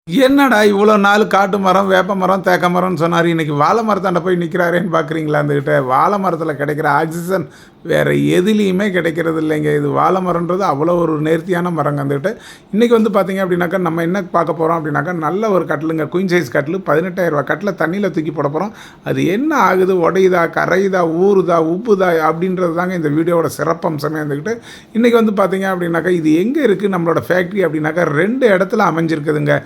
என்னடா இவ்வளோ நாள் காட்டு மரம், வேப்ப மரம், தேக்கு மரம்ன்னு சொன்னாரு. இன்னைக்கு வாழை மரத்தாண்ட போய் நிற்கிறாரேன்னு பார்க்குறீங்களா அந்துகிட்ட? வாழை மரத்தில கிடைக்கிற ஆக்ஸிஜன் வேற எதுலயுமே கிடைக்கிறது இல்லைங்க. இது வாழை மரம்ன்றது அவ்வளோ ஒரு நேர்த்தியான மரங்க அந்துகிட்ட. இன்றைக்கி வந்து பார்த்தீங்க அப்படின்னாக்கா, நம்ம என்ன பார்க்க போகிறோம் அப்படின்னாக்கா, நல்ல ஒரு கட்டிலுங்க. குயின் சைஸ் கட்டிலு ரூ. 18,000 கட்டில தண்ணியில் தூக்கி போட போகிறோம். அது என்ன ஆகுது? உடையுதா? கரையுதா? ஊறுதா? உப்புதா? அப்படின்றது தாங்க இந்த வீடியோவோட சிறப்பம்சமே இருந்துக்கிட்டு. இன்றைக்கி வந்து பார்த்தீங்க அப்படின்னாக்கா, இது எங்கே இருக்குது நம்மளோட ஃபேக்ட்ரி அப்படின்னாக்கா, 2 இடத்துல அமைஞ்சிருக்குதுங்க.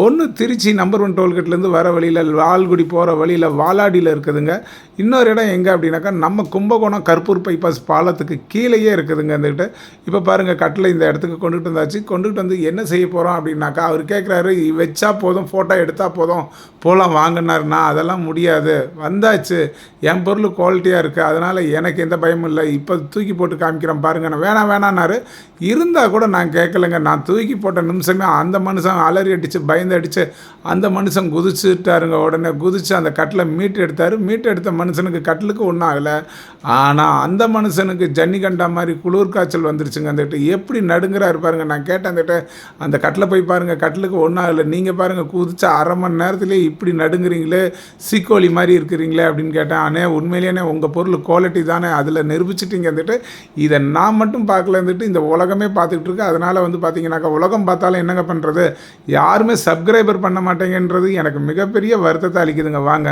ஒன்று திருச்சி நம்பர் 1 டோல்கேட்லேருந்து வர வழியில் லால்குடி போகிற வழியில் வாலாடியில் இருக்குதுங்க. இன்னொரு இடம் எங்கே அப்படின்னாக்கா, நம்ம கும்பகோணம் கற்பூர் பைபாஸ் பாலத்துக்கு கீழேயே இருக்குதுங்க வந்துக்கிட்டு. இப்போ பாருங்கள், கட்டில் இந்த இடத்துக்கு கொண்டுகிட்டு வந்தாச்சு. கொண்டுகிட்டு வந்து என்ன செய்ய போகிறோம் அப்படின்னாக்கா, அவர் கேட்குறாரு, வச்சா போதும், ஃபோட்டோ எடுத்தால் போதும், போகலாம் வாங்கினாருண்ணா. அதெல்லாம் முடியாது, வந்தாச்சு, என் பொருள் குவாலிட்டியாக இருக்குது, அதனால் எனக்கு எந்த பயமும் இல்லை, இப்போ தூக்கி போட்டு காமிக்கிறேன் பாருங்கள். நான் வேணான்னாரு. இருந்தால் கூட நான் கேட்கலைங்க. நான் தூக்கி போட்ட நிமிஷமே அந்த மனுஷன் அலறி அடித்து பயந்து அடித்து அந்த மனுஷன் குதிச்சுட்டாருங்க. உடனே குதித்து அந்த கட்டில் மீட்டு எடுத்தார். மீட்டு எடுத்த மனுஷனுக்கு கட்டிலுக்கு ஒன்றும் ஆகலை. ஆனால் அந்த மனுஷனுக்கு ஜன்னி கண்டா மாதிரி குளிர் காய்ச்சல் வந்துருச்சுங்க. வந்துட்டு எப்படி நடுங்கிறாரு பாருங்க. நான் கேட்டேன் வந்துட்டு, அந்த கட்டில் போய் பாருங்கள், கட்டிலுக்கு ஒன்றும் ஆகலை, நீங்கள் பாருங்கள் குதிச்சா அரை மணி நேரத்துலேயே இப்படி நடுங்குறீங்களே, சீக்கோழி மாதிரி இருக்கிறீங்களே அப்படின்னு கேட்டேன். அண்ணே உண்மையிலேயே உங்கள் பொருள் குவாலிட்டி தானே, அதில் நிரூபிச்சிட்டிங்க வந்துட்டு. இதை நான் மட்டும் பார்க்கல வந்துட்டு, இந்த உலகமே பார்த்துக்கிட்டு இருக்கு. அதனால் வந்து பார்த்தீங்கன்னாக்கா, உலகம் பார்த்தாலும் என்னங்க பண்ணுறது, யாருமே சப்ஸ்கிரைபர் பண்ண மாட்டேங்கன்றது எனக்கு மிகப்பெரிய வருத்தத்தை அளிக்குதுங்க. வாங்க.